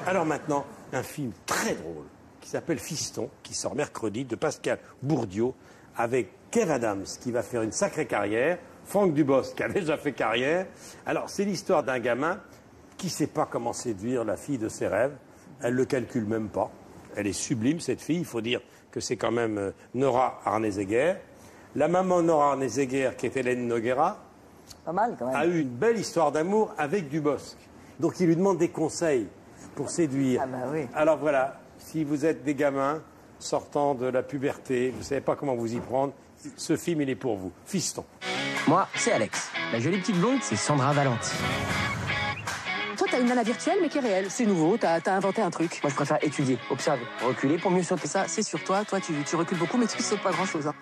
Alors maintenant, un film très drôle qui s'appelle Fiston, qui sort mercredi, de Pascal Bourdiau, avec Kev Adams, qui va faire une sacrée carrière, Franck Dubosc, qui a déjà fait carrière. Alors, c'est l'histoire d'un gamin qui ne sait pas comment séduire la fille de ses rêves. Elle ne le calcule même pas. Elle est sublime, cette fille. Il faut dire que c'est quand même Nora Arnezegger. La maman Nora Arnezegger, qui est Hélène Noguera, Pas mal, quand même. a eu une belle histoire d'amour avec Dubosc. Donc, il lui demande des conseils pour séduire. Ah bah oui. Alors voilà, si vous êtes des gamins sortant de la puberté, vous ne savez pas comment vous y prendre, ce film, il est pour vous. Fiston. Moi, c'est Alex. La jolie petite blonde, c'est Sandra Valenti. Toi, t'as une nana virtuelle, mais qui est réelle. C'est nouveau, t'as inventé un truc. Moi, je préfère étudier, observer, reculer pour mieux sauter. Ça, c'est sur toi. Toi, tu recules beaucoup, mais tu sautes pas grand-chose. Hein.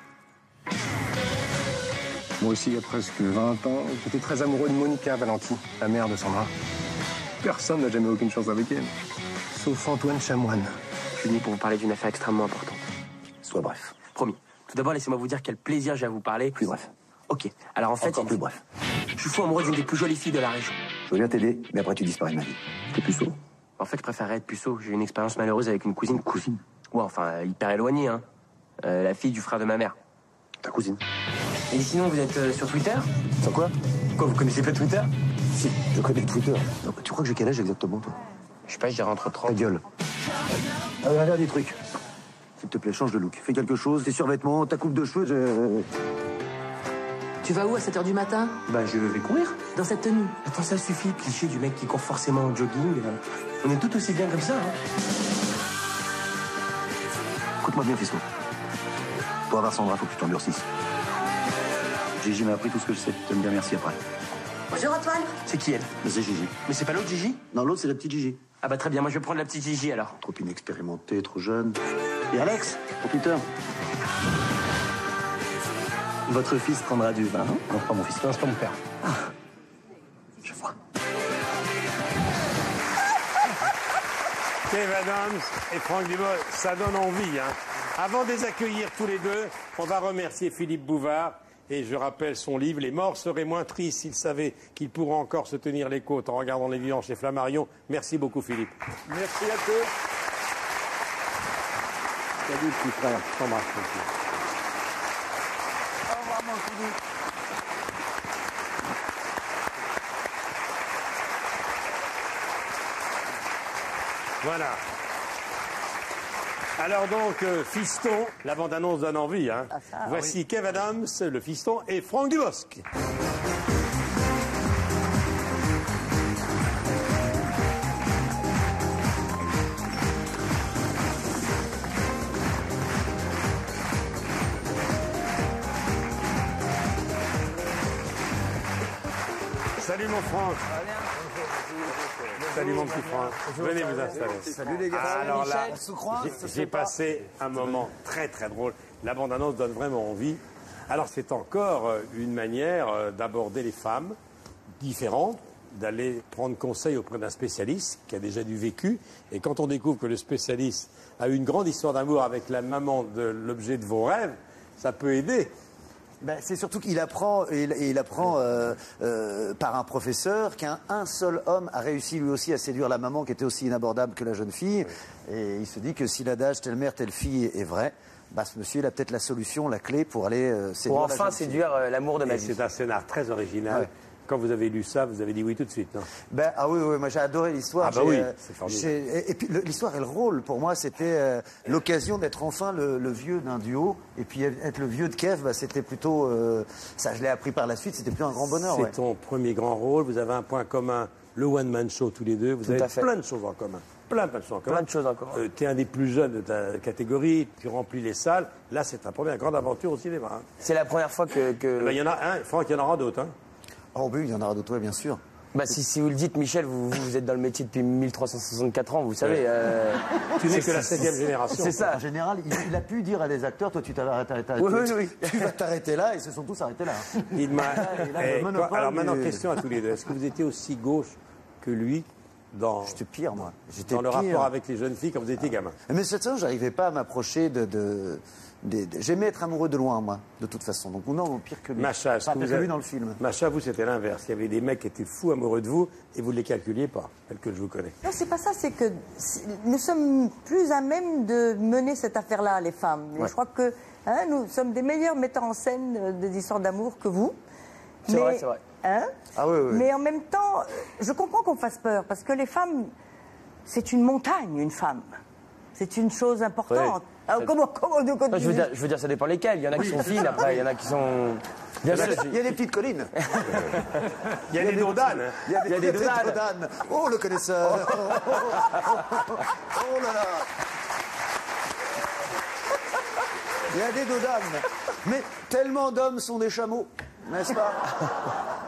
Moi aussi, il y a presque 20 ans, j'étais très amoureux de Monica Valenti, la mère de Sandra. Personne n'a jamais aucune chance avec elle, sauf Antoine Chamoine. Je suis venu pour vous parler d'une affaire extrêmement importante. Sois bref. Promis. Tout d'abord, laissez-moi vous dire quel plaisir j'ai à vous parler. Plus bref. Ok. Alors en fait, Encore plus bref. je suis fou amoureux d'une des plus jolies filles de la région. Je veux bien t'aider, mais après tu disparais de ma vie. T'es puceau. En fait, je préférerais être puceau. J'ai eu une expérience malheureuse avec une cousine. Cousine? Ouais, enfin, hyper éloignée, hein. La fille du frère de ma mère. Ta cousine. Et sinon, vous êtes sur Twitter? Sur quoi? Quoi, vous connaissez pas Twitter? Si, je connais Twitter. Non, tu crois que j'ai quel âge exactement, toi? Je sais pas, je dirais entre 30. Ta gueule. Allez, un dernier truc. S'il te plaît, change de look. Fais quelque chose, tes survêtements, ta coupe de cheveux, Tu vas où à 7 h du matin? Bah, je vais courir. Dans cette tenue? Attends, ça suffit, cliché du mec qui court forcément au jogging. On est tout aussi bien comme ça, hein. Écoute-moi bien, fiston. Pour avoir Sandra, faut que tu t'endurcisses. Gigi m'a appris tout ce que je sais. Tu vas me dire merci après. Bonjour, Antoine. C'est qui, elle? Mais c'est Gigi. Mais c'est pas l'autre Gigi? Non, l'autre, c'est la petite Gigi. Ah bah très bien, moi je vais prendre la petite Gigi alors. Trop inexpérimentée, trop jeune. Et Alex, pour Twitter. Votre fils prendra du vin, non? Non, pas mon fils. Non, c'est pas mon père. Je vois. Kev Adams et Franck Dubosc, ça donne envie. Hein. Avant de les accueillir tous les deux, on va remercier Philippe Bouvard. Et je rappelle son livre, Les morts seraient moins tristes s'ils savaient qu'ils pourront encore se tenir les côtes en regardant les vivants chez Flammarion. Merci beaucoup, Philippe. Merci à tous. Salut, petit frère. Je t'embrasse, mon petit. Au revoir, mon Philippe. Voilà. Alors donc, Fiston, la bande-annonce donne envie. Hein. Ah, ça, Voici oui. Kev Adams, le Fiston, et Franck Dubosc. Salut mon Franck. Salut mon petit Franck. Venez vous installer. Salut les gars. Alors là, on se croise, ça se j'ai fait pas. passé un moment très très drôle. La bande-annonce donne vraiment envie. Alors c'est encore une manière d'aborder les femmes différentes, d'aller prendre conseil auprès d'un spécialiste qui a déjà du vécu. Et quand on découvre que le spécialiste a eu une grande histoire d'amour avec la maman de l'objet de vos rêves, ça peut aider. Ben, c'est surtout qu'il apprend, il apprend par un professeur qu'un seul homme a réussi lui aussi à séduire la maman qui était aussi inabordable que la jeune fille. Oui. Et il se dit que si l'adage telle mère, telle fille est vrai, bah, ce monsieur il a peut-être la solution, la clé pour aller séduire Pour la enfin jeune fille. séduire l'amour de ma Et vie. c'est un scénar très original. Ouais. Quand vous avez lu ça, vous avez dit oui tout de suite. Non Ben, ah oui, oui, moi j'ai adoré l'histoire. Ah bah oui, c'est formidable. Et puis l'histoire et le rôle, pour moi, c'était l'occasion d'être enfin le vieux d'un duo. Et puis être le vieux de Kev, bah, c'était plutôt... ça, je l'ai appris par la suite, c'était plus un grand bonheur. C'est Ouais. ton premier grand rôle. Vous avez un point commun, le one-man show tous les deux. Vous avez à fait. plein de choses en commun. Plein de choses en commun. Plein de choses en commun. Tu es un des plus jeunes de ta catégorie. Tu remplis les salles. Là, c'est ta première grande aventure au cinéma. Hein. C'est la première fois que... Ben, il y en a un. Franck, il y en aura d'autres. Hein. Oh oui, il y en aura d'autres, ouais, bien sûr. Bah si vous le dites, Michel, vous êtes dans le métier depuis 1364 ans, vous savez. Tu n'es que la 7e génération. C'est ça. En général, il a pu dire à des acteurs, toi tu t'arrêtes, Oui. tu vas t'arrêter là, et ils se sont tous arrêtés là. Hein. Il m'a- il a le monopole Alors maintenant, du- question à tous les deux. Est-ce que vous étiez aussi gauche que lui dans, J'étais pire, moi. J'étais dans le pire. rapport avec les jeunes filles quand vous étiez gamin. Mais cette façon, j'arrivais pas à m'approcher J'aimais être amoureux de loin, moi, de toute façon. Donc, non, pire que lui. Macha, Enfin, pire que lui dans le film. Macha, vous, c'était l'inverse. Il y avait des mecs qui étaient fous amoureux de vous et vous ne les calculiez pas, tel que je vous connais. Non, c'est pas ça, c'est que nous sommes plus à même de mener cette affaire-là, les femmes. Et je crois que nous sommes des meilleurs metteurs en scène des histoires d'amour que vous. C'est vrai, c'est vrai. Ah oui, oui. Mais en même temps, je comprends qu'on fasse peur, parce que les femmes, c'est une montagne, une femme. C'est une chose importante. Ouais. Alors, comment Non, je veux dire, ça dépend lesquels. Il y en a qui sont fines, après, il y en a qui sont... Bien sûr, Il y a des petites collines. Il y a des dodanes. Il y a des dodanes. dodanes. Oh, le connaisseur. Oh là là. Il y a des dodanes. Mais tellement d'hommes sont des chameaux, n'est-ce pas,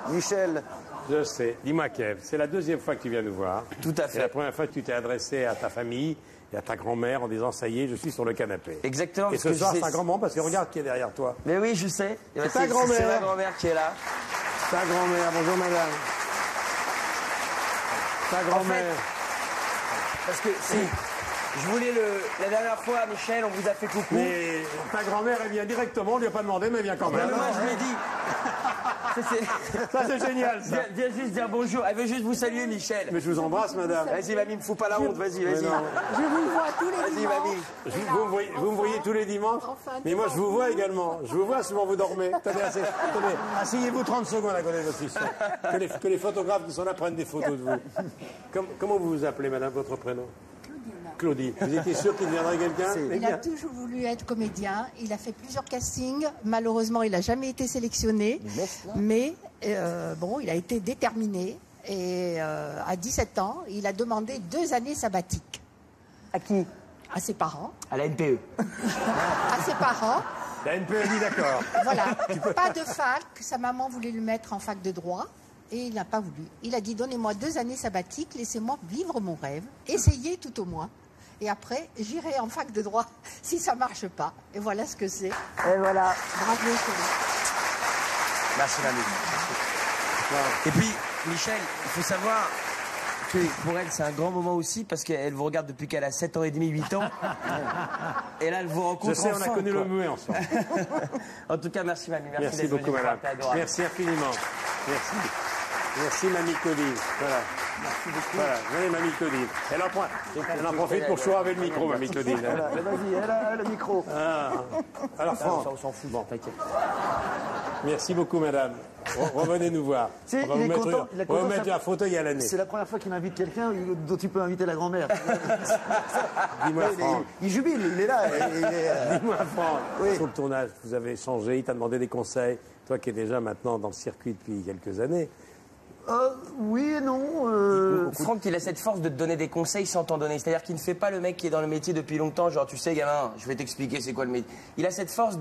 Michel? Je sais. Dis-moi, Kev, c'est la deuxième fois que tu viens nous voir. Tout à fait. C'est la première fois que tu t'es adressé à ta famille et à ta grand-mère en disant « ça y est, je suis sur le canapé ». Exactement. Et parce ce que soir, je sais- c'est un grand moment parce que regarde qui est derrière toi. Mais oui, je sais. C'est ta grand-mère. C'est ma grand-mère qui est là. Ta grand-mère, bonjour madame. Ta grand-mère. Parce que si, je voulais la dernière fois, Michel, on vous a fait coucou. Mais ta grand-mère, elle vient directement, on lui a pas demandé, mais elle vient quand même. Mais moi, je lui ai dit. Ça, c'est génial, ça. Viens juste dire bonjour. Elle veut juste vous saluer, Michel. Mais je vous embrasse, madame. Vas-y, mamie, me fous pas la honte. Vas-y, Mais vas-y. non. Je vous vois tous les Vas-y, dimanches. mamie. Vous me voyez tous les dimanches, mais moi je vous vois également. Je vous vois souvent vous dormez. Attendez, asseyez-vous 30 secondes à côté de votre fils. Que les photographes qui sont là prennent des photos de vous. Comment vous vous appelez, madame, votre prénom? Claudine. Vous étiez sûr qu'il viendrait quelqu'un? Il a toujours voulu être comédien. Il a fait plusieurs castings. Malheureusement, il n'a jamais été sélectionné. Mais bon, il a été déterminé. Et à 17 ans, il a demandé 2 années sabbatiques. À qui? À ses parents. À la NPE. À ses parents. La NPE dit d'accord. Voilà. Pas de fac. Sa maman voulait le mettre en fac de droit. Et il n'a pas voulu. Il a dit, donnez-moi 2 années sabbatiques. Laissez-moi vivre mon rêve. Essayez tout au moins. Et après, j'irai en fac de droit si ça ne marche pas. Et voilà ce que c'est. Et voilà. Bravo, chérie. Merci, mamie. Et puis, Michel, il faut savoir que pour elle, c'est un grand moment aussi parce qu'elle vous regarde depuis qu'elle a 7 ans et demi, 8 ans. Et là, elle vous rencontre. Je sais, on a enfin, connu quoi. le muet ensemble. En tout cas, merci, mamie. Merci d'être beaucoup, venue, madame. c'était adorable. Merci infiniment. Merci. Merci, mamie Claudine. Voilà. Merci beaucoup. Voilà, venez, mamie Claudine. Elle en profite pour choisir le micro, mamie Claudine. Vas-y, elle a le micro. Alors, Franck. On s'en fout, t'inquiète. Merci beaucoup, madame. Revenez nous voir. Si, On va il vous est mettre, content, il a on va vous content, mettre un fauteuil à l'année. C'est la première fois qu'il invite quelqu'un dont tu peux inviter la grand-mère. Dis-moi, Franck. Il jubile, il est là. Dis-moi, Franck. Oui. Sur le tournage, vous avez échangé, il t'a demandé des conseils. Toi qui es déjà maintenant dans le circuit depuis quelques années. Oui et non. Franck, il a cette force de te donner des conseils sans t'en donner. C'est-à-dire qu'il ne fait pas le mec qui est dans le métier depuis longtemps, genre tu sais gamin, je vais t'expliquer c'est quoi le métier. Il a cette force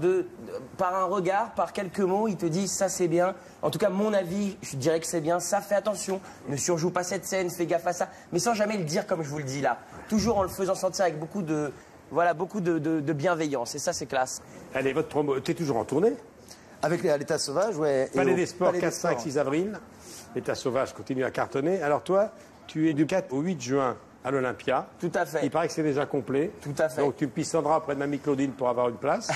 par un regard, par quelques mots, il te dit ça c'est bien. En tout cas, mon avis, je dirais que c'est bien, ça fais attention, ne surjoue pas cette scène, fais gaffe à ça. Mais sans jamais le dire comme je vous le dis là. Toujours en le faisant sentir avec beaucoup de bienveillance. Et ça c'est classe. Allez, votre promo, t'es toujours en tournée? Avec l'État sauvage, ouais. Palais des Sports, 4, 5, 6 avril. L'État sauvage continue à cartonner. Alors toi, tu es du 4 au 8 juin à l'Olympia. Tout à fait. Il paraît que c'est déjà complet. Tout à fait. Donc tu pistonneras auprès de mamie Claudine pour avoir une place.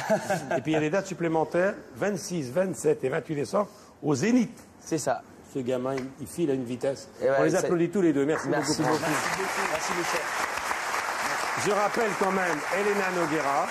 Et puis il y a des dates supplémentaires, 26, 27 et 28 décembre, au Zénith. C'est ça. Ce gamin, il file à une vitesse. Et ouais, on les c'est- applaudit tous les deux. Merci Merci beaucoup. beaucoup. Merci Michel. Je rappelle quand même Elena Noguera,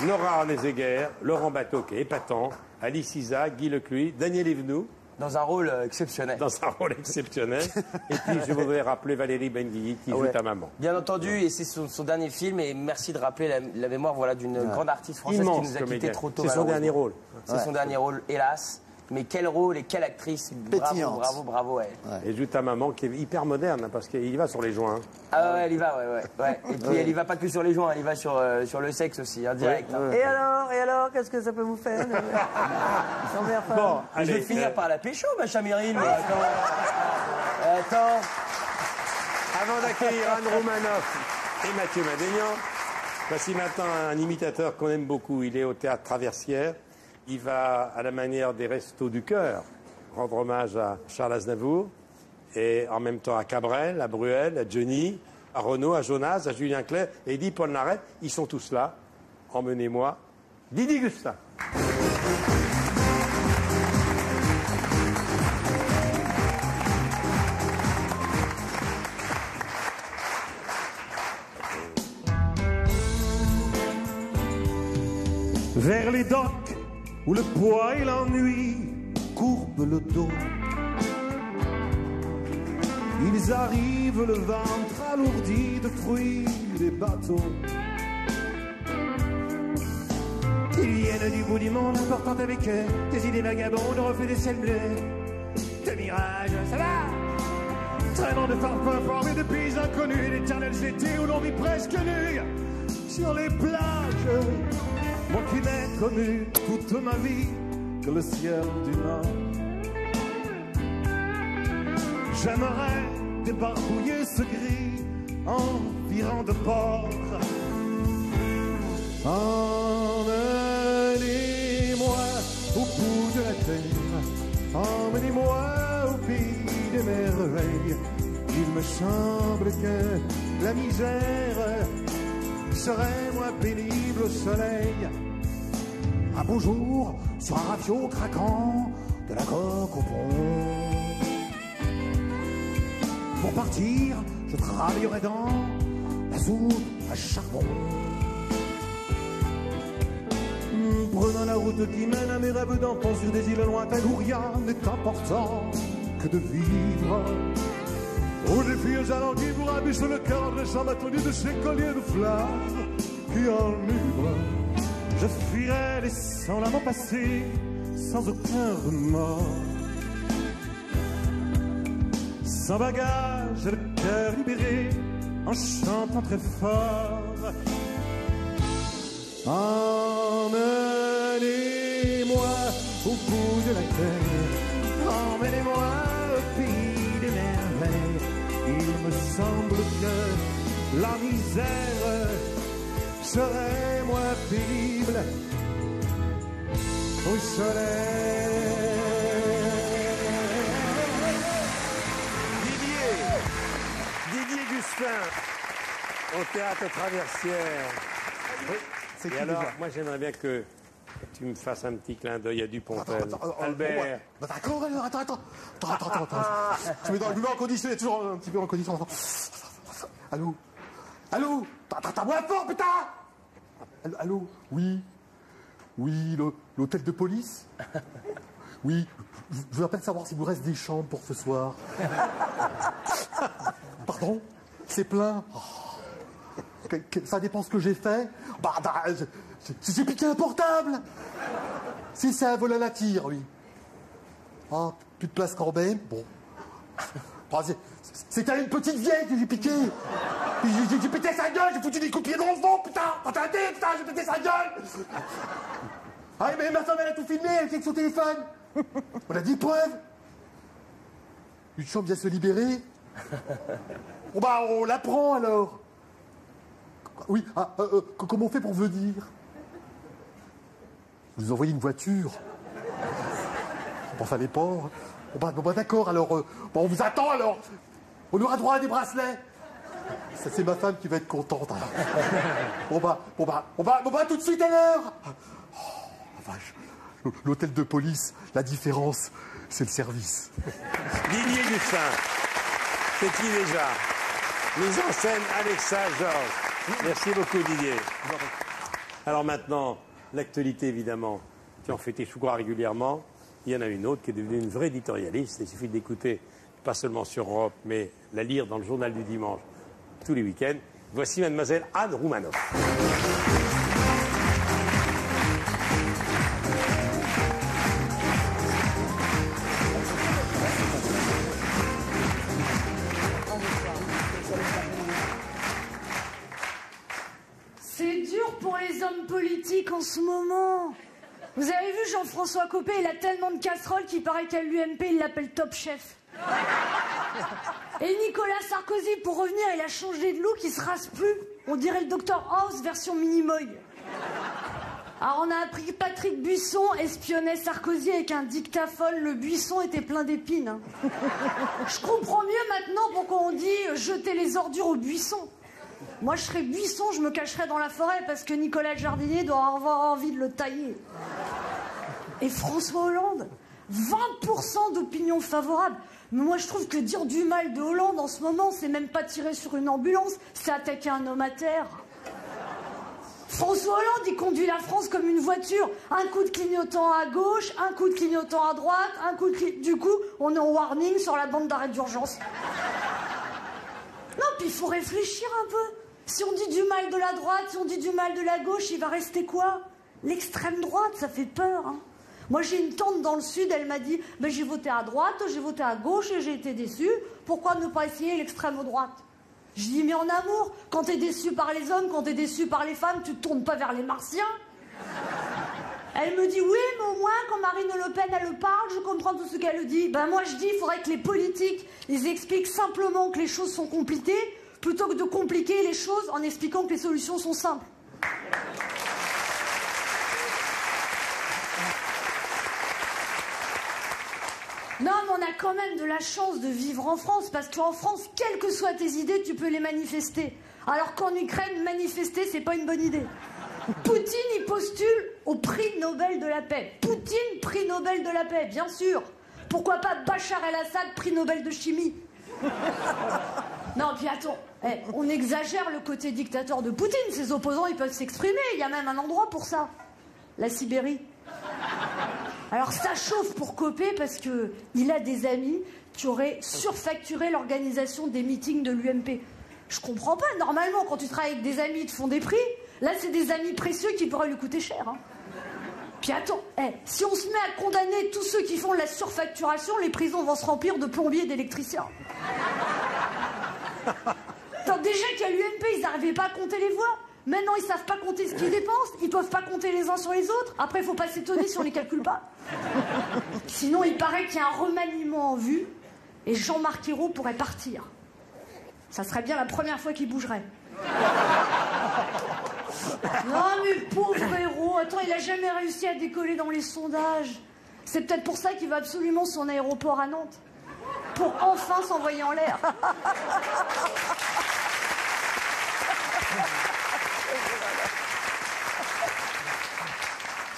Nora Arnezeguer, Laurent Bateau qui est épatant, Alice Isaac, Guy Lecluy, Daniel Evenou, Dans un rôle exceptionnel. dans un rôle exceptionnel. Et puis je voudrais rappeler Valérie Benguigui qui joue ta maman. Bien entendu, et c'est son dernier film, et merci de rappeler la mémoire d'une grande artiste française qui Immense nous a quittés comédienne. trop tôt. C'est son malheureusement. dernier rôle. C'est son dernier rôle, hélas. Mais quel rôle et quelle actrice. Bravo, Pétillante. bravo, elle. Et joue ta maman qui est hyper moderne hein, parce qu'il y va sur les joints. Ah ouais, elle y va, ouais. Et puis elle y va pas que sur les joints, elle y va sur le sexe aussi, hein, direct. hein. Et alors, qu'est-ce que ça peut vous faire Bon, Je vais allez, finir par la pécho, ma chamirine. Mais attends. avant d'accueillir Anne Roumanoff et Mathieu Madénian, voici maintenant un imitateur qu'on aime beaucoup. Il est au Théâtre Traversière. Il va, à la manière des Restos du Cœur, rendre hommage à Charles Aznavour. et en même temps à Cabrel, à Bruel, à Johnny, à Renaud, à Jonas, à Julien Clerc, Eddy Polnareff, ils sont tous là. Emmenez-moi Didi Gustin. Vers les docks où le poids et l'ennui courbent le dos. Ils arrivent le ventre alourdi de fruits des bateaux. Ils viennent du bout du monde, apportant avec eux des idées vagabondes, refait des ciels bleus, de mirages, ça va. Traînant de parfums formés de pays inconnus, d'éternels étés où l'on vit presque nu sur les plages. Moi qui n'ai connu toute ma vie que le ciel du Nord. J'aimerais débarbouiller ce gris environ de port. Emmenez-moi au bout de la terre, emmenez-moi au pays des merveilles. Il me semble que la misère serait moins pénible au soleil. Un beau jour, sur un rafio craquant, de la coque au pont. Pour partir, je travaillerai dans la soupe à charbon. Prenant la route qui mène à mes rêves d'enfant sur des îles lointaines où rien n'est important que de vivre. Où les filles alenties vous rabissent le cœur en laissant m'attendu de ces colliers de fleurs qui enivrent. Je fuirai laissant l'amant passer sans aucun remords. Sans bagage, le cœur libéré, en chantant très fort. Emmenez-moi au bout de la terre, emmenez-moi au pays des merveilles. Il me semble que la misère serait moins pénible au soleil. Didier Gustin, au Théâtre Traversière. Oui, c'est Et qui alors, déjà moi j'aimerais bien que tu me fasses un petit clin d'œil à Dupontel. Albert. Bah d'accord, alors, attends. Je me mets en condition, il est toujours un petit peu en condition. Allô, t'as moins fort, putain. Allô, oui, l'hôtel de police. Oui, je veux à peine savoir s'il vous reste des chambres pour ce soir. Pardon, c'est plein. Ça dépend ce que j'ai fait. J'ai piqué un portable. Si c'est un vol à la tire, oui. Ah, plus de place quand même. Bon. C'était une petite vieille que j'ai piqué. J'ai pété sa gueule, j'ai foutu des coups de pied dans le fond, putain. Attendez, putain, j'ai pété sa gueule. Ah, mais ma femme, elle a tout filmé, elle fait que son téléphone. On a 10 preuves. Une chambre vient se libérer. Bon bah, on la prend alors. Oui, comment on fait pour venir? Vous envoyez une voiture. Bon, fallait pas. Bon bah d'accord, alors, on vous attend alors. On aura droit à des bracelets. Ça, c'est ma femme qui va être contente. Alors. Bon bah, tout de suite alors. Oh, la vache. L'hôtel de police, la différence, c'est le service. Didier Gustin. C'est qui déjà? Mise en scène, Alexa Georges. Merci beaucoup, Didier. Alors maintenant, l'actualité, évidemment. Tu en fais tes choux gras régulièrement. Il y en a une autre qui est devenue une vraie éditorialiste. Il suffit d'écouter, pas seulement sur Europe, mais la lire dans le journal du dimanche tous les week-ends. Voici mademoiselle Anne Roumanoff. C'est dur pour les hommes politiques en ce moment. Vous avez vu Jean-François Copé, il a tellement de casseroles qu'il paraît qu'à l'UMP, il l'appelle Top Chef. Et Nicolas Sarkozy, pour revenir, il a changé de look, il se rase plus. On dirait le Dr House version Minimoy. Alors on a appris que Patrick Buisson espionnait Sarkozy avec un dictaphone. Le buisson était plein d'épines. Hein. Je comprends mieux maintenant pourquoi on dit jeter les ordures au buisson. Moi je serais buisson, je me cacherais dans la forêt parce que Nicolas le jardinier doit avoir envie de le tailler. Et François Hollande, 20% d'opinion favorable. Mais moi je trouve que dire du mal de Hollande en ce moment, c'est même pas tirer sur une ambulance, c'est attaquer un homme à terre. François Hollande, il conduit la France comme une voiture. Un coup de clignotant à gauche, un coup de clignotant à droite, un coup de Du coup, on est en warning sur la bande d'arrêt d'urgence. Non, puis il faut réfléchir un peu. Si on dit du mal de la droite, si on dit du mal de la gauche, il va rester quoi? L'extrême droite, ça fait peur. Hein. Moi, j'ai une tante dans le sud, elle m'a dit ben, j'ai voté à droite, j'ai voté à gauche et j'ai été déçue. Pourquoi ne pas essayer l'extrême droite? Je dis, mais en amour, quand t'es déçu par les hommes, quand t'es déçu par les femmes, tu te tournes pas vers les martiens. Elle me dit, oui, mais au moins, quand Marine Le Pen, elle parle, je comprends tout ce qu'elle dit. Ben moi, je dis, il faudrait que les politiques, ils expliquent simplement que les choses sont compliquées, plutôt que de compliquer les choses en expliquant que les solutions sont simples. Non, mais on a quand même de la chance de vivre en France, parce qu'en France, quelles que soient tes idées, tu peux les manifester. Alors qu'en Ukraine, manifester, c'est pas une bonne idée. Poutine, il postule au prix Nobel de la paix. Poutine, prix Nobel de la paix, bien sûr. Pourquoi pas Bachar el-Assad, prix Nobel de chimie? Non, puis attends, on exagère le côté dictateur de Poutine. Ses opposants, ils peuvent s'exprimer. Il y a même un endroit pour ça. La Sibérie. Alors ça chauffe pour Copé parce qu'il a des amis qui auraient surfacturé l'organisation des meetings de l'UMP. Je comprends pas, normalement quand tu travailles avec des amis, ils te font des prix. Là c'est des amis précieux qui pourraient lui coûter cher. Hein. Puis attends, si on se met à condamner tous ceux qui font de la surfacturation, les prisons vont se remplir de plombiers et d'électriciens. Attends, déjà qu'à l'UMP ils n'arrivaient pas à compter les voix. Maintenant, ils savent pas compter ce qu'ils dépensent, ils peuvent pas compter les uns sur les autres. Après, il faut pas s'étonner si on les calcule pas. Sinon, il paraît qu'il y a un remaniement en vue et Jean-Marc Ayrault pourrait partir. Ça serait bien la première fois qu'il bougerait. Non, mais pauvre Ayrault, attends, il a jamais réussi à décoller dans les sondages. C'est peut-être pour ça qu'il veut absolument son aéroport à Nantes. Pour enfin s'envoyer en l'air.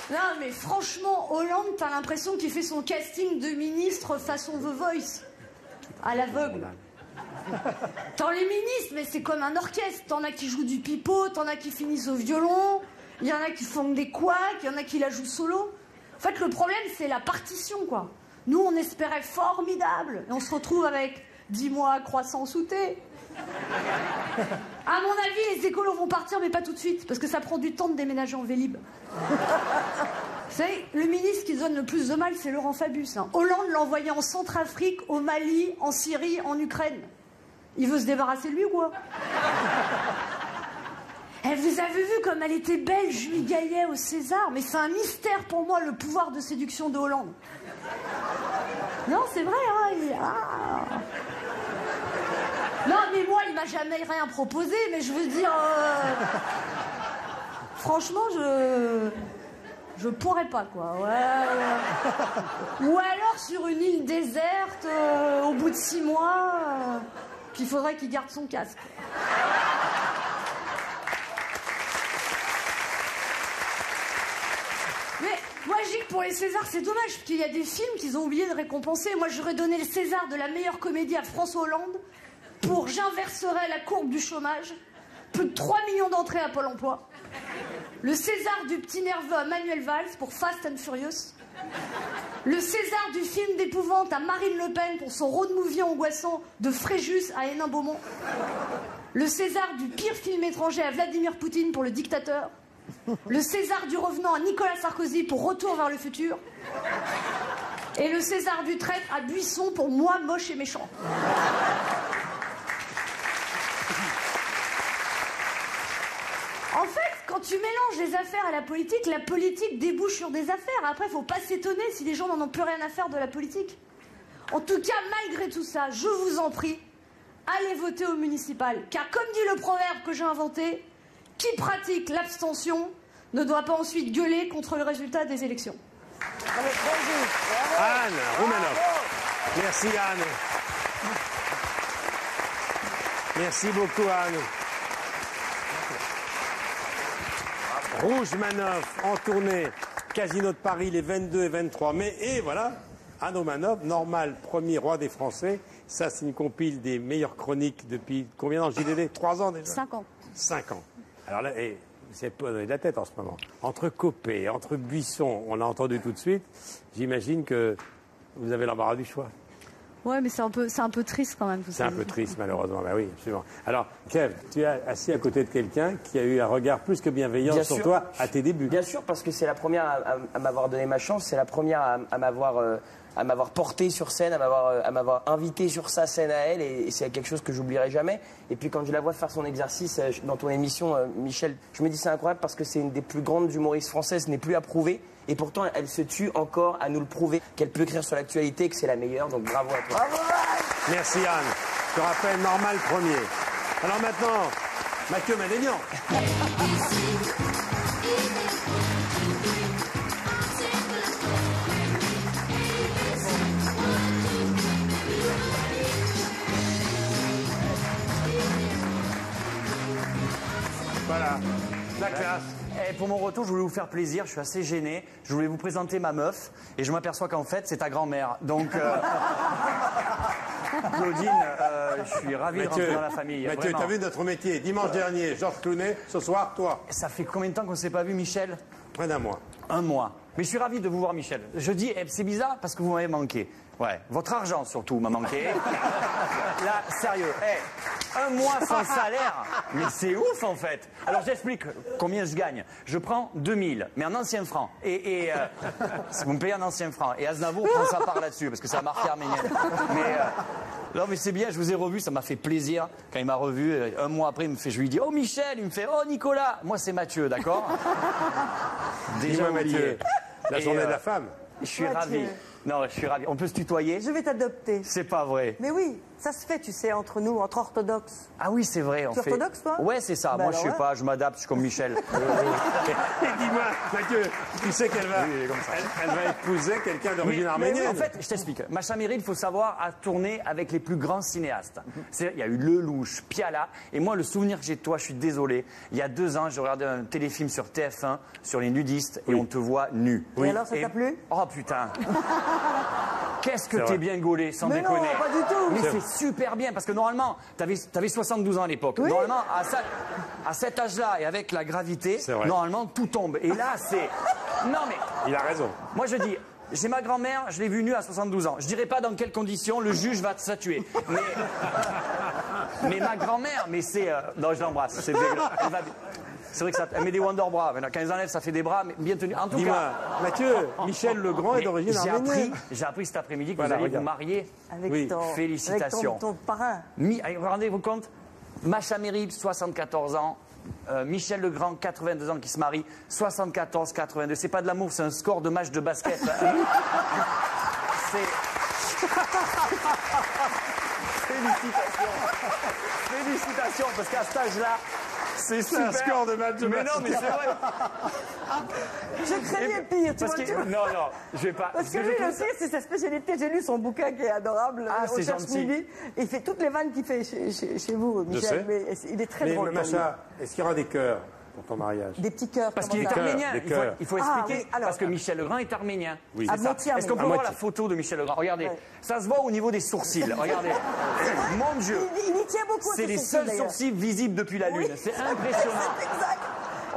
Non, mais franchement, Hollande, t'as l'impression qu'il fait son casting de ministre façon The Voice. À l'aveugle. T'en les ministres, mais c'est comme un orchestre. T'en as qui jouent du pipeau, t'en as qui finissent au violon, il y en a qui font des couacs, il y en a qui la jouent solo. En fait, le problème, c'est la partition, quoi. Nous, on espérait formidable. Et on se retrouve avec 10 mois croissant sous thé. À mon avis, les écolos vont partir, mais pas tout de suite, parce que ça prend du temps de déménager en Vélib. Vous savez, le ministre qui donne le plus de mal, c'est Laurent Fabius. Hein. Hollande l'a envoyé en Centrafrique, au Mali, en Syrie, en Ukraine. Il veut se débarrasser de lui ou quoi? Vous avez vu comme elle était belle, Julie Gaillet au César? Mais c'est un mystère pour moi, le pouvoir de séduction de Hollande. Non, c'est vrai, hein, Non, mais moi, il m'a jamais rien proposé, mais je veux dire... Franchement, je pourrais pas, quoi. Ouais. Ou alors sur une île déserte, au bout de 6 mois, puis il faudrait qu'il garde son casque. Mais moi, je dis que pour les Césars, c'est dommage, parce qu'il y a des films qu'ils ont oublié de récompenser. Moi, j'aurais donné le César de la meilleure comédie à François Hollande pour J'inverserai la courbe du chômage. Plus de 3 millions d'entrées à Pôle emploi. Le César du petit nerveux à Manuel Valls pour Fast and Furious. Le César du film d'épouvante à Marine Le Pen pour son road movie angoissant de Fréjus à Hénin-Beaumont. Le César du pire film étranger à Vladimir Poutine pour Le Dictateur. Le César du revenant à Nicolas Sarkozy pour Retour vers le futur. Et le César du traître à Buisson pour Moi, moche et méchant. En fait, quand tu mélanges les affaires à la politique débouche sur des affaires. Après, faut pas s'étonner si les gens n'en ont plus rien à faire de la politique. En tout cas, malgré tout ça, je vous en prie, allez voter au municipal. Car comme dit le proverbe que j'ai inventé, qui pratique l'abstention ne doit pas ensuite gueuler contre le résultat des élections. Anne Roumanoff. Merci Anne. Merci beaucoup Anne. Rouge Manoff en tournée, Casino de Paris les 22 et 23 mai. Et voilà, Anne Roumanoff, normal, premier roi des Français. Ça, c'est une compile des meilleures chroniques depuis combien d'ans, JDD? 3 ans déjà? 5 ans. 5 ans. Alors là, c'est pas donné de la tête en ce moment. Entre Copé, entre Buisson, on l'a entendu tout de suite. J'imagine que vous avez l'embarras du choix. Ouais, mais c'est un peu triste quand même. C'est un peu triste, malheureusement. Ben oui, absolument. Alors, Kev, tu es assis à côté de quelqu'un qui a eu un regard plus que bienveillant Bien sur sûr. toi à tes débuts. Bien sûr, parce que c'est la première à m'avoir donné ma chance, c'est la première à m'avoir porté sur scène, à m'avoir invité sur sa scène à elle, et c'est quelque chose que j'oublierai jamais. Et puis quand je la vois faire son exercice dans ton émission, Michel, je me dis c'est incroyable parce que c'est une des plus grandes humoristes françaises, ce n'est plus à prouver. Et pourtant, elle se tue encore à nous le prouver, qu'elle peut écrire sur l'actualité, que c'est la meilleure. Donc bravo à toi. Merci Anne. Je te rappelle, normal premier. Alors maintenant, Mathieu Madénian. Voilà, la classe. Et pour mon retour, je voulais vous faire plaisir, je suis assez gêné. Je voulais vous présenter ma meuf et je m'aperçois qu'en fait, c'est ta grand-mère. Donc, Claudine, je suis ravi de rentrer dans la famille. Mathieu, vraiment. t'as vu notre métier? Dimanche dernier, Georges Clooney, ce soir, toi. Ça fait combien de temps qu'on ne s'est pas vu, Michel? Près d'un mois. Un mois. Mais je suis ravi de vous voir, Michel. Je dis, c'est bizarre parce que vous m'avez manqué. Ouais, votre argent surtout m'a manqué. Là, sérieux, un mois sans salaire, mais c'est ouf en fait. Alors j'explique combien je gagne. Je prends 2000, mais en anciens francs. Et vous me payez en anciens francs. Et Aznavour prend sa part là-dessus, parce que ça a marqué arménien. Non mais c'est bien, je vous ai revu, ça m'a fait plaisir. Quand il m'a revu, un mois après, je lui dis, oh Michel, il me fait, oh Nicolas. Moi c'est Mathieu, d'accord? Dis-moi Mathieu, la journée de la femme. Je suis Mathieu. ravi. Non, je suis ravi. On peut se tutoyer? Je vais t'adopter. C'est pas vrai. Mais oui, ça se fait, tu sais, entre nous, entre orthodoxes. Ah oui, c'est vrai. Tu es orthodoxe, toi? Ouais, c'est ça. Bah Moi, je alors, sais pas, je m'adapte, je suis comme Michel. Et dis-moi, Mathieu, tu sais qu'elle va, Oui, comme ça. elle va épouser quelqu'un d'origine Mais arménienne. en fait, je t'explique. Macha Meryl, il faut savoir, a tourné avec les plus grands cinéastes. Il y a eu Lelouch, Piala. Et moi, le souvenir que j'ai de toi, je suis désolé. Il y a 2 ans, j'ai regardé un téléfilm sur TF1 sur les nudistes et on te voit nu. Et alors, ça t'a plu? Oh putain. Qu'est-ce que C'est t'es vrai. bien gaulé, sans Mais non, déconner. pas du tout. Mais c'est super bien, parce que normalement, t'avais 72 ans à l'époque. Oui. Normalement, à cet âge-là, et avec la gravité, C'est vrai. normalement, tout tombe. Et là, c'est... Non, mais... Il a raison. Moi, je dis... J'ai ma grand-mère, je l'ai vue nue à 72 ans. Je dirais pas dans quelles conditions, le juge va statuer. Mais ma grand-mère, mais c'est... Non, je l'embrasse. C'est vrai que ça... Elle met des Wonder Bra. Maintenant, quand ils enlèvent, ça fait des bras, mais bien tenus. En tout Dis-moi, cas... Mathieu, Michel Legrand est d'origine arménienne. J'ai appris cet après-midi que Voilà, vous alliez regarde. vous marier. Avec Oui, ton, félicitations. Avec ton parrain. Allez, rendez-vous compte, Macha Meryl, 74 ans. Michel Legrand, 82 ans, qui se marie. 74, 82. C'est pas de l'amour, c'est un score de match de basket. Félicitations, parce qu'à cet âge-là, c'est super. un score de match de Mais basket. non, mais c'est vrai. Je craignais pire, tu Parce vois. que, non, je vais pas. Parce que lui, le pire, c'est sa spécialité. J'ai lu son bouquin qui est adorable. Ah, au c'est Cherche gentil. Midi. Et il fait toutes les vannes qu'il fait chez vous, Je Michel. sais. Mais il est très Mais drôle. Macha, est-ce qu'il y aura des cœurs pour ton mariage? Des petits cœurs. Parce comment qu'il est ça arménien. des Il faut, cœurs. il faut Ah, expliquer. oui, alors. Parce que Michel Legrand est arménien. Oui. À C'est ça. moitié Est-ce qu'on peut arménien. voir la photo de Michel Legrand? Regardez. Ouais. Ça se voit au niveau des sourcils. Regardez. Mon Dieu. Il y tient beaucoup à C'est ses les sourcils, seuls d'ailleurs. sourcils visibles depuis la Lune. Oui. C'est impressionnant. Exact.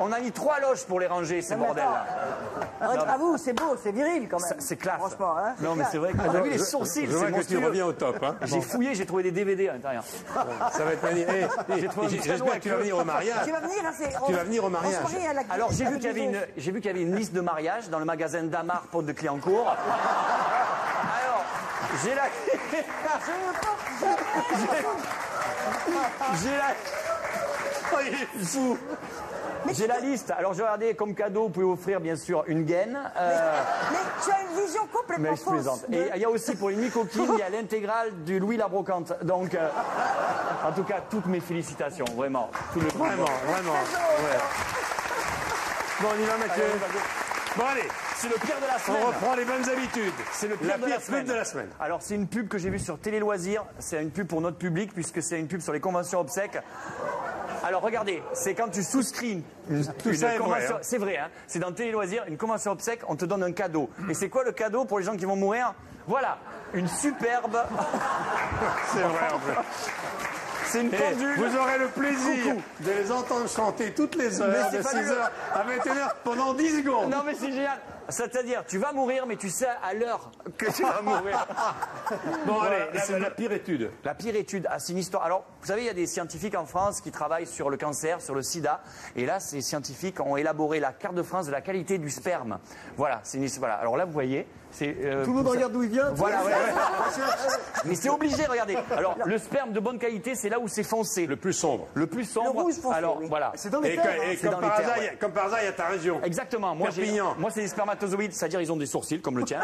On a mis 3 loges pour les ranger, ces Non, mais bordels. attends. À vous, c'est beau, c'est viril quand même. C'est classe. Franchement, hein. Non, mais c'est vrai que on a vu les sourcils. Je vois C'est que tu monstrueux. reviens au top. Hein. J'ai fouillé, j'ai trouvé des DVD à l'intérieur. Ça va être magnifique. J'ai trouvé un petit J'espère cadeau que tu vas venir au mariage. Tu vas venir, hein, c'est. Tu vas venir au mariage. on se marie à la- Alors j'ai vu avec qu'il y avait les- j'ai vu qu'il y avait une liste de mariage dans le magasin Damar, porte de Clignancourt. Alors, j'ai la j'ai la Oh, il est fou. J'ai la liste. Alors j'ai regardé comme cadeau, vous pouvez offrir bien sûr une gaine. Mais tu as une vision complètement Mais je fausse. plaisante. de- Et il y a aussi pour les nuits coquines, il y a l'intégrale du Louis la Brocante. Donc, en tout cas, toutes mes félicitations, vraiment. Tout le Vraiment, vraiment. Ouais. Bon, on y va, Mathieu. Bon, allez. C'est le pire de la semaine. On reprend les bonnes habitudes. C'est le pire la de pire la semaine. pub de la semaine. Alors, c'est une pub que j'ai vue sur Télé Loisirs. C'est une pub pour notre public, puisque c'est une pub sur les conventions obsèques. Alors, regardez, c'est quand tu souscris une ça est convention. vrai, hein. C'est vrai, hein. C'est dans Télé Loisirs, une convention obsèque, on te donne un cadeau. Et c'est quoi le cadeau pour les gens qui vont mourir? Voilà, une superbe. C'est vrai, en fait. C'est une pendule. Vous aurez le plaisir de les entendre chanter toutes les heures, Mais de c'est 6h à 21h, pendant 10 secondes. Non mais c'est génial. C'est-à-dire, tu vas mourir, mais tu sais à l'heure que tu vas mourir. Bon, Voilà, allez, c'est la pire étude. La pire étude, c'est une histoire. Alors, vous savez, il y a des scientifiques en France qui travaillent sur le cancer, sur le sida. Et là, ces scientifiques ont élaboré la carte de France de la qualité du sperme. Voilà, voilà. Alors là, vous voyez, c'est... Tout le monde regarde d'où il vient. Voilà, ouais. Mais c'est obligé, regardez. Alors, le sperme de bonne qualité, c'est là où c'est foncé. Le plus sombre. Le plus sombre. Le rouge foncé, alors, oui. voilà. C'est dans les Et, terres. et C'est comme, dans par les terres, hasard, ouais. comme par hasard, il y a ta région. Exactement. Moi, Perpignan. c'est des spermatozoïdes, c'est-à-dire ils ont des sourcils comme le tien.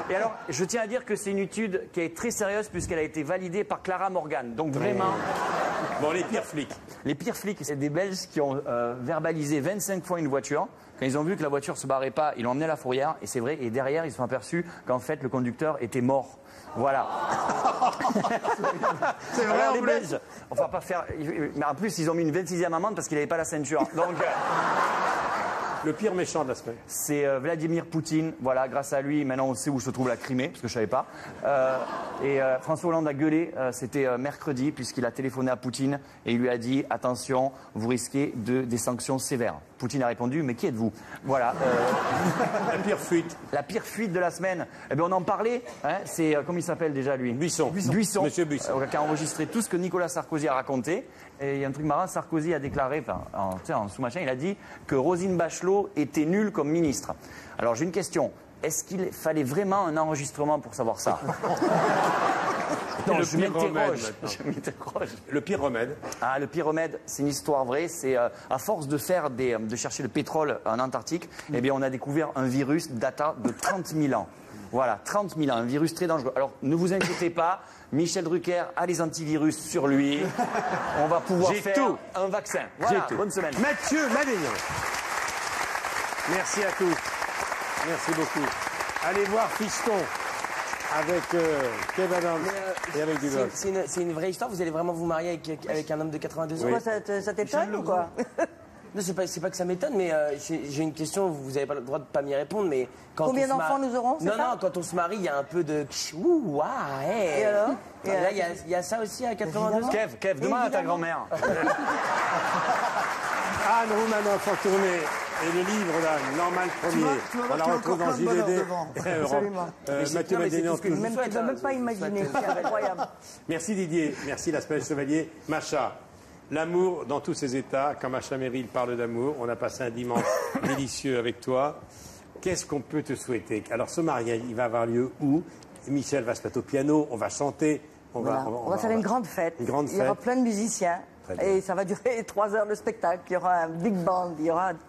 Et alors, je tiens à dire que c'est une étude qui est très sérieuse puisqu'elle a été validée par Clara Morgan. Donc vraiment, Bon, les pires flics. les pires flics, c'est des Belges qui ont verbalisé 25 fois une voiture. Quand ils ont vu que la voiture se barrait pas, ils l'ont emmenée à la fourrière. Et c'est vrai. Et derrière, ils se sont aperçus qu'en fait, le conducteur était mort. Voilà. C'est vrai, Alors, en les plus. Belges, on va pas faire. Mais en plus, ils ont mis une 26e amende parce qu'il n'avait pas la ceinture. Donc. Le pire méchant de la semaine. C'est Vladimir Poutine. Voilà, grâce à lui, maintenant on sait où se trouve la Crimée, parce que je savais pas. François Hollande a gueulé, c'était mercredi, puisqu'il a téléphoné à Poutine et il lui a dit « Attention, vous risquez des sanctions sévères ». Poutine a répondu « Mais qui êtes-vous » Voilà. La pire fuite. La pire fuite de la semaine. Eh bien, on en parlait. Hein, c'est, comment il s'appelle déjà, lui? Buisson. Buisson. Monsieur Buisson. Qui a enregistré tout ce que Nicolas Sarkozy a raconté. Et il y a un truc marrant, Sarkozy a déclaré, en sous-machin, il a dit que Roselyne Bachelot était nulle comme ministre. Alors, j'ai une question. Est-ce qu'il fallait vraiment un enregistrement pour savoir ça? Non, Le je pire remède, m'interroge. maintenant. Je m'interroge. Le pire remède. Ah, le pire remède, c'est une histoire vraie. C'est à force de chercher le pétrole en Antarctique, eh bien, on a découvert un virus datant de 30 000 ans. Voilà, 30 000 ans, un virus très dangereux. Alors, ne vous inquiétez pas, Michel Drucker a les antivirus sur lui. On va pouvoir J'ai faire tout. un vaccin. Voilà, J'ai tout. bonne semaine. Mathieu Madénian. Merci à tous. Merci beaucoup. Allez voir Fiston avec Kev Adams et avec Duvol. C'est une vraie histoire. Vous allez vraiment vous marier avec un homme de 82 ans? Pourquoi ça t'étonne ou quoi? Non, c'est pas que ça m'étonne, mais j'ai une question. Vous n'avez pas le droit de pas m'y répondre, mais quand Combien on se d'enfants marie- nous aurons, c'est Non, ça non, quand on se marie, il y a un peu de ouh, waouh, hey. Et alors Là, il y a ça aussi à 82 ans. Kev, demain à ta Évidemment. grand-mère. Anne Roumanoff en tournée et le livre d'Anne, Normal Premier. tu vas voir On la qu'il y a retrouve encore dans plein de bonheur JDD. devant. Absolument. Mathieu non, mais c'est Madénian. tout ce que je toujours. vous Même tu ne peux même pas imaginer, c'est incroyable. Merci Didier, merci la semaine chevalier. Macha, l'amour dans tous ses états. Quand Macha Merrill parle d'amour, on a passé un dimanche délicieux avec toi. Qu'est-ce qu'on peut te souhaiter? Alors ce mariage, il va avoir lieu où? Michel va se mettre au piano, on va chanter. On On va faire une grande fête. Une grande Il y aura fête. plein de musiciens. Très bien. Et ça va durer 3 heures de spectacle. Il y aura un big band,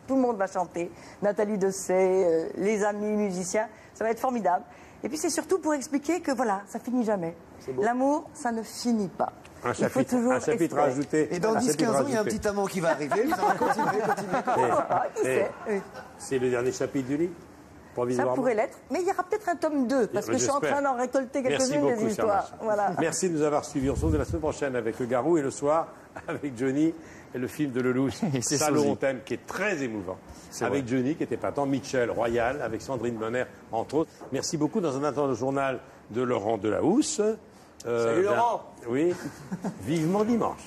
tout le monde va chanter. Nathalie Dessay, les amis musiciens. Ça va être formidable. Et puis c'est surtout pour expliquer que voilà, ça finit jamais. L'amour, ça ne finit pas. Un Il faut chapitre, toujours un chapitre espérer. ajouté. Et dans un 10-15 chapitre ans, il y a un ajouté. petit amant qui va arriver. Ça va continuer. Ah, qui sait, oui. C'est le dernier chapitre du livre? Ça Provisoirement. pourrait l'être. Mais il y aura peut-être un tome 2, parce que je suis en J'espère. train d'en récolter Merci quelques-unes beaucoup, des chère histoires. Macha. Voilà. Merci de nous avoir suivis. On se retrouve la semaine prochaine avec le Garou et le soir avec Johnny et le film de Lelouch, c'est Salaud Sosie. on t'aime, qui est très émouvant. C'est Avec vrai. Johnny qui était pas tant, Michel Royal, avec Sandrine Bonner, entre autres. Merci beaucoup. Dans un instant, le journal de Laurent Delahousse. Salut, Laurent. Oui. Vivement dimanche.